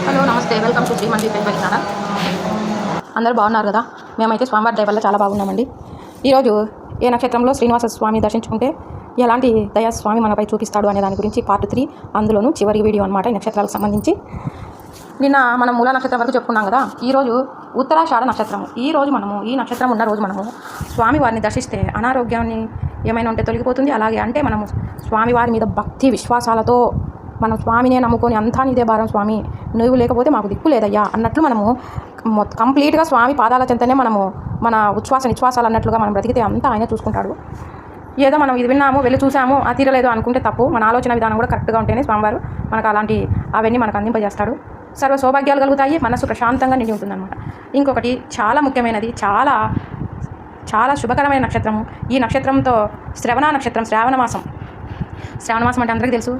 Hello నమస్తే, welcome to శ్రీమంతి పెంపల్లి channel. అందరూ బాగున్నారు కదా? మేమైతే స్వామివారి దయ వల్ల చాలా బాగున్నామండి. ఈరోజు ఏ నక్షత్రంలో శ్రీనివాస స్వామి దర్శించుకుంటే ఎలాంటి దయా స్వామి మనపై చూపిస్తాడు అనే దాని గురించి పార్ట్ 3, అందులోనూ చివరి వీడియో అనమాట. ఈ నక్షత్రాలకు సంబంధించి నిన్న మనం మూల నక్షత్రం వరకు చెప్పుకున్నాం కదా. ఈరోజు ఉత్తరాషాఢ నక్షత్రము. ఈ నక్షత్రం ఉన్న రోజు మనము స్వామివారిని దర్శిస్తే అనారోగ్యాన్ని ఏమైనా ఉంటే తొలగిపోతుంది. అలాగే అంటే మనము స్వామివారి మీద భక్తి విశ్వాసాలతో మనం స్వామినే నమ్ముకొని అంతా నీదే భారం స్వామి, నువ్వు లేకపోతే మాకు దిక్కు లేదయ్యా అన్నట్లు మనము కంప్లీట్గా స్వామి పాదాల చెంతనే మనము మన నిశ్వాసాలు అన్నట్లుగా మనం బ్రతికితే అంతా ఆయన చూసుకుంటాడు. ఏదో మనం ఇది విన్నాము, వెళ్ళి చూసాము, ఆ తీరలేదు అనుకుంటే తప్పు. మన ఆలోచన విధానం కూడా కరెక్ట్గా ఉంటేనే స్వామివారు మనకు అవన్నీ మనకు అందింపజేస్తాడు. సర్వ సౌభాగ్యాలు కలుగుతాయి, మనసు ప్రశాంతంగా నిండి ఉంటుందన్నమాట. ఇంకొకటి చాలా ముఖ్యమైనది, చాలా చాలా శుభకరమైన నక్షత్రము. ఈ నక్షత్రంతో శ్రవణ నక్షత్రం, శ్రావణ మాసం అంటే అందరికీ తెలుసు.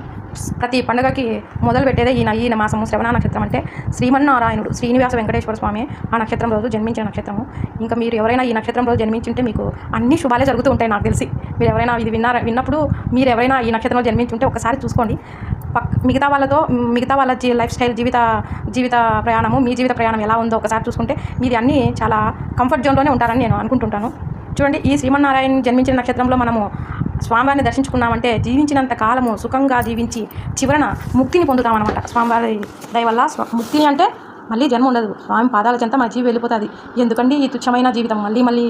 ప్రతి పండుగకి మొదలు పెట్టేదే ఈయన మాసము. శ్రవణ నక్షత్రం అంటే శ్రీమన్నారాయణుడు శ్రీనివాస వెంకటేశ్వర స్వామి ఆ నక్షత్రం రోజు జన్మించిన నక్షత్రము. ఇంకా మీరు ఎవరైనా ఈ నక్షత్రం రోజు జన్మించుంటే మీకు అన్ని శుభాలే జరుగుతూ ఉంటాయి నాకు తెలిసి. మీరు ఎవరైనా ఇది విన్నప్పుడు మీరు ఎవరైనా ఈ నక్షత్రంలో జన్మించుంటే ఒకసారి చూసుకోండి. మిగతా వాళ్ళ లైఫ్ స్టైల్, జీవిత ప్రయాణము, మీ జీవిత ప్రయాణం ఎలా ఉందో ఒకసారి చూసుకుంటే మీది అన్నీ చాలా కంఫర్ట్ జోన్లోనే ఉంటారని నేను అనుకుంటుంటాను. చూడండి, ఈ శ్రీమన్నారాయణ జన్మించిన నక్షత్రంలో మనము స్వామివారిని దర్శించుకున్నామంటే జీవించినంత కాలము సుఖంగా జీవించి చివరన ముక్తిని పొందుతామన్నమాట. స్వామివారి దయ వల్ల ముక్తిని అంటే మళ్ళీ జన్మ ఉండదు. స్వామి పాదాల చెంత మన జీవి వెళ్ళిపోతుంది. ఎందుకండి ఈ తుచ్చమైన జీవితం మళ్ళీ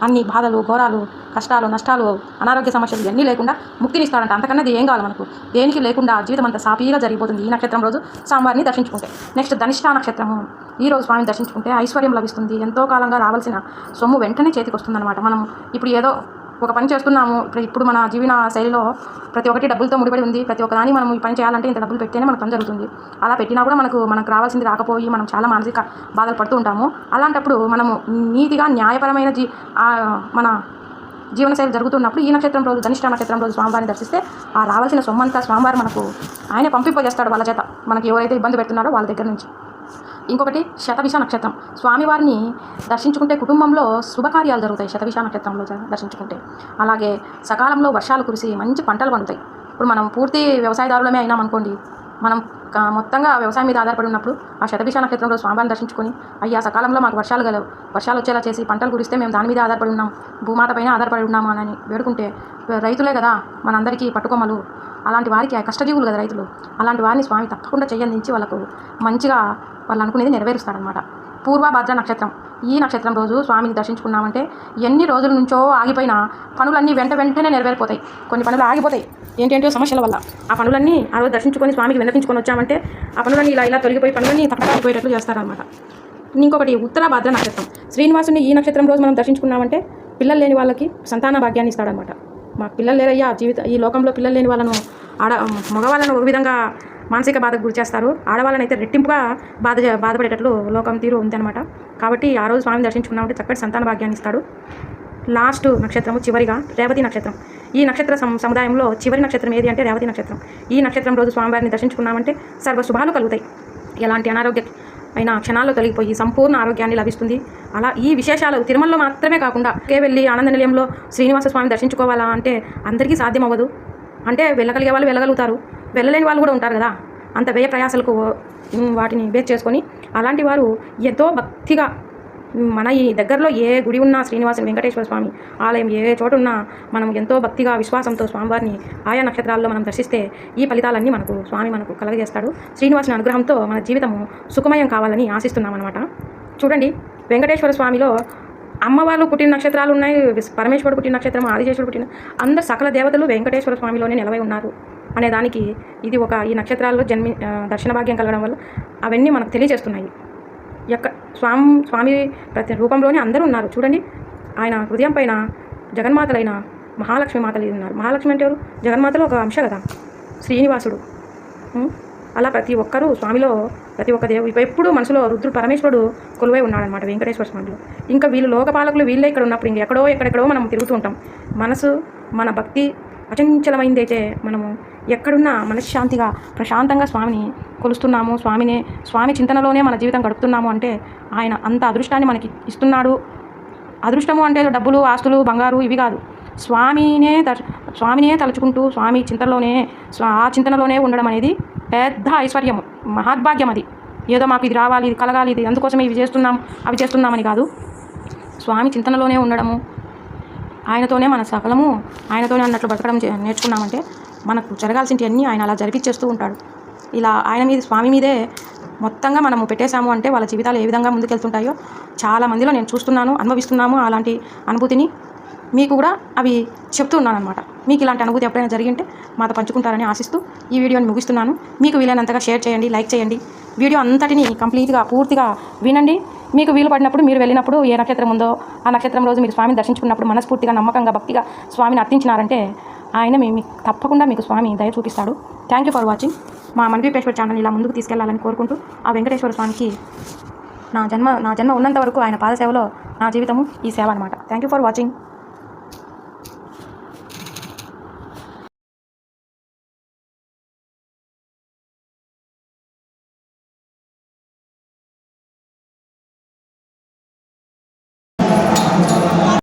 అన్ని బాధలు, ఘోరాలు, కష్టాలు, నష్టాలు, అనారోగ్య సమస్యలు ఇవన్నీ లేకుండా ముక్తిని ఇస్తాడంట. అంతకన్నా ఏం కావాలి మనకు? దేనికి లేకుండా జీవితం అంతా సాఫీగా జరిగిపోతుంది ఈ నక్షత్రం రోజు స్వామివారిని దర్శించుకుంటే. నెక్స్ట్ ధనిష్ఠా నక్షత్రము. ఈ రోజు స్వామిని దర్శించుకుంటే ఐశ్వర్యం లభిస్తుంది. ఎంతో కాలంగా రావాల్సిన సొమ్ము వెంటనే చేతికి వస్తుందన్నమాట. మనం ఇప్పుడు ఏదో ఒక పని చేస్తున్నాము, ఇప్పుడు మన జీవన శైలిలో ప్రతి ఒక్కటి డబ్బులతో ముడిపడి ఉంది. ప్రతి ఒక్కదాన్ని మనం ఈ పని చేయాలంటే ఇంత డబ్బులు పెట్టేనే మనకు పని జరుగుతుంది. అలా పెట్టినా కూడా మనకు రావాల్సింది రాకపోయి మనం చాలా మానసిక బాధలు పడుతూ ఉంటాము. అలాంటప్పుడు మనము నీతిగా న్యాయపరమైన మన జీవనశైలి జరుగుతున్నప్పుడు ఈ నక్షత్రం రోజు, ధనిష్ఠ నక్షత్రం రోజు స్వామివారిని దర్శిస్తే ఆ రావాల్సిన సొమ్మంతా స్వామివారు మనకు ఆయన పంపింపజేస్తాడు వాళ్ళ చేత, మనకి ఎవరైతే ఇబ్బంది పెడుతున్నారో వాళ్ళ దగ్గర నుంచి. ఇంకొకటి శతభిష నక్షత్రం. స్వామివారిని దర్శించుకుంటే కుటుంబంలో శుభకార్యాలు జరుగుతాయి శతభిష నక్షత్రంలో దర్శించుకుంటే. అలాగే సకాలంలో వర్షాలు కురిసి మంచి పంటలు పండుతాయి. ఇప్పుడు మనం పూర్తి వ్యవసాయదారులమే అయినాం అనుకోండి, మనం మొత్తంగా వ్యవసాయం మీద ఆధారపడి ఉన్నప్పుడు ఆ శతభిష నక్షత్రంలో స్వామివారిని దర్శించుకొని అయ్యా సకాలంలో మాకు వర్షాలు వచ్చేలా చేసి పంటలు కురిస్తే మేము దాని మీద ఆధారపడి ఉన్నాం, భూమాత పైన ఆధారపడి ఉన్నాము అని వేడుకుంటే, రైతులే కదా మనందరికీ పట్టుకొమ్మలు, అలాంటి వారికి కష్టజీవులు కదా రైతులు, అలాంటి వారిని స్వామి తప్పకుండా చెయ్యందించి వాళ్ళకు మంచిగా వాళ్ళు అనుకునేది నెరవేరుస్తారనమాట. పూర్వభద్ర నక్షత్రం. ఈ నక్షత్రం రోజు స్వామిని దర్శించుకున్నామంటే ఎన్ని రోజుల నుంచో ఆగిపోయిన పనులన్నీ వెంటనే నెరవేరిపోతాయి. కొన్ని పనులు ఆగిపోతాయి ఏంటంటే సమస్యల వల్ల. ఆ పనులన్నీ ఆ రోజు దర్శించుకొని స్వామికి విన్నపించుకొని వచ్చామంటే ఆ పనులన్నీ ఇలా తొలగిపోయి పనులన్నీ తప్పకపోయేటట్లు చేస్తారనమాట. ఇంకొకటి ఉత్తరాభద్ర నక్షత్రం. శ్రీనివాసుని ఈ నక్షత్రం రోజు మనం దర్శించుకున్నామంటే పిల్లలు లేని వాళ్ళకి సంతాన భాగ్యాన్ని ఇస్తాడనమాట. మాకు పిల్లలు లేరయ్యా, ఈ లోకంలో పిల్లలు లేని వాళ్ళను మగవాళ్ళను ఒక విధంగా మానసిక బాధకు గురి చేస్తారు, ఆడవాళ్ళనైతే రెట్టింపుగా బాధపడేటట్లు లోకం తీరు ఉందన్నమాట. కాబట్టి ఆ రోజు స్వామిని దర్శించుకున్నామంటే చక్కటి సంతాన భాగ్యాన్ని ఇస్తాడు. లాస్ట్ నక్షత్రము చివరిగా రేవతి నక్షత్రం. ఈ నక్షత్ర సముదాయంలో చివరి నక్షత్రం ఏది అంటే రేవతి నక్షత్రం. ఈ నక్షత్రం రోజు స్వామివారిని దర్శించుకున్నామంటే సర్వ శుభాలు కలుగుతాయి. ఎలాంటి అనారోగ్య అయినా క్షణాల్లో తొలగిపోయి సంపూర్ణ ఆరోగ్యాన్ని లభిస్తుంది. అలా ఈ విశేషాలు తిరుమలలో మాత్రమే కాకుండా వెళ్ళి ఆనంద నిలయంలో శ్రీనివాస స్వామిని దర్శించుకోవాలా అంటే అందరికీ సాధ్యం అవ్వదు. అంటే వెళ్ళగలిగే వాళ్ళు వెళ్ళగలుగుతారు, వెళ్ళలేని వాళ్ళు కూడా ఉంటారు కదా. అంత వ్యయ ప్రయాసాలకు వాటిని బేస్ చేసుకొని అలాంటి వారు ఎంతో భక్తిగా మన ఈ దగ్గరలో ఏ గుడి ఉన్నా, శ్రీనివాస వెంకటేశ్వర స్వామి ఆలయం ఏ చోటు ఉన్నా మనం ఎంతో భక్తిగా విశ్వాసంతో స్వామివారిని ఆయా నక్షత్రాల్లో మనం దర్శిస్తే ఈ ఫలితాలన్నీ స్వామి మనకు కలగజేస్తాడు. శ్రీనివాసుని అనుగ్రహంతో మన జీవితము సుఖమయం కావాలని ఆశిస్తున్నామన్నమాట. చూడండి, వెంకటేశ్వర స్వామిలో అమ్మవారు పుట్టిన నక్షత్రాలు ఉన్నాయి, పరమేశ్వరుడు పుట్టిన నక్షత్రం, ఆదిశేషుడు పుట్టిన అందరు సకల దేవతలు వెంకటేశ్వర స్వామిలోనే నిలవై ఉన్నారు అనేదానికి ఇది ఈ నక్షత్రాల్లో దర్శన భాగ్యం కలగడం వల్ల అవన్నీ మనకు తెలియజేస్తున్నాయి. స్వామి ప్రతి రూపంలోనే అందరూ ఉన్నారు. చూడండి, ఆయన హృదయం పైన జగన్మాతలైన మహాలక్ష్మి మాతలు ఉన్నారు. మహాలక్ష్మి అంటే ఎవరు? జగన్మాతలో ఒక అంశ కదా శ్రీనివాసుడు. అలా ప్రతి ఒక్కరూ స్వామిలో ప్రతి ఒక్క ఎప్పుడు మనసులో రుద్రుడు పరమేశ్వరుడు కొలువై ఉన్నాడనమాట వెంకటేశ్వర స్వామిలో. ఇంకా వీళ్ళు లోకపాలకులు వీళ్ళే ఇక్కడ ఉన్నప్పుడు ఇంక ఎక్కడెక్కడో మనం తిరుగుతూ ఉంటాం. మనసు మన భక్తి అచంచలమైందైతే మనము ఎక్కడున్నా మనశ్శాంతిగా ప్రశాంతంగా స్వామిని కొలుస్తున్నాము, స్వామి చింతనలోనే మన జీవితం గడుపుతున్నాము అంటే ఆయన అంత అదృష్టాన్ని మనకి ఇస్తున్నాడు. అదృష్టము అంటే డబ్బులు, ఆస్తులు, బంగారు ఇవి కాదు. స్వామినే తలుచుకుంటూ స్వామి చింతనలోనే ఉండడం అనేది పెద్ద ఐశ్వర్యము, మహాద్భాగ్యం అది. ఏదో మాకు ఇది రావాలి, ఇది కలగాలి, ఇది అందుకోసమే ఇవి చేస్తున్నాం అవి చేస్తున్నామని కాదు. స్వామి చింతనలోనే ఉండడము, ఆయనతోనే మన సకలము, ఆయనతోనే అన్నట్లు బతకడం నేర్చుకున్నామంటే మనకు జరగాల్సినవన్నీ ఆయన అలా జరిపించేస్తూ ఉంటాడు. ఇలా ఆయన మీద, స్వామి మీదే మొత్తంగా మనము పెట్టేశాము అంటే వాళ్ళ జీవితాలు ఏ విధంగా ముందుకెళ్తుంటాయో చాలా మందిలో నేను చూస్తున్నాను, అనుభవిస్తున్నాము. అలాంటి అనుభూతిని మీకు కూడా అవి చెప్తూ ఉన్నాను అనమాట. మీకు ఇలాంటి అనుభూతి ఎప్పుడైనా జరిగింటే మాతో పంచుకుంటారని ఆశిస్తూ ఈ వీడియోని ముగిస్తున్నాను. మీకు వీలైనంతగా షేర్ చేయండి, లైక్ చేయండి. వీడియో అంతటిని కంప్లీట్గా పూర్తిగా వినండి. మీకు వీలు పడినప్పుడు, మీరు వెళ్ళినప్పుడు ఏ నక్షత్రం ఉందో ఆ నక్షత్రం రోజు మీరు స్వామిని దర్శించుకున్నప్పుడు మనస్ఫూర్తిగా, నమ్మకంగా, భక్తిగా స్వామిని అర్థించినారంటే ఆయన తప్పకుండా మీకు స్వామి దయ చూపిస్తాడు. Thank you for watching. మా మణిదీపేశ్వర ఛానల్ ఇలా ముందుకు తీసుకెళ్లాలని కోరుకుంటూ, ఆ వెంకటేశ్వర స్వామికి నా జన్మ ఉన్నంత వరకు ఆయన పాదసేవలో నా జీవితము ఈ సేవ అనమాట. Thank you for watching.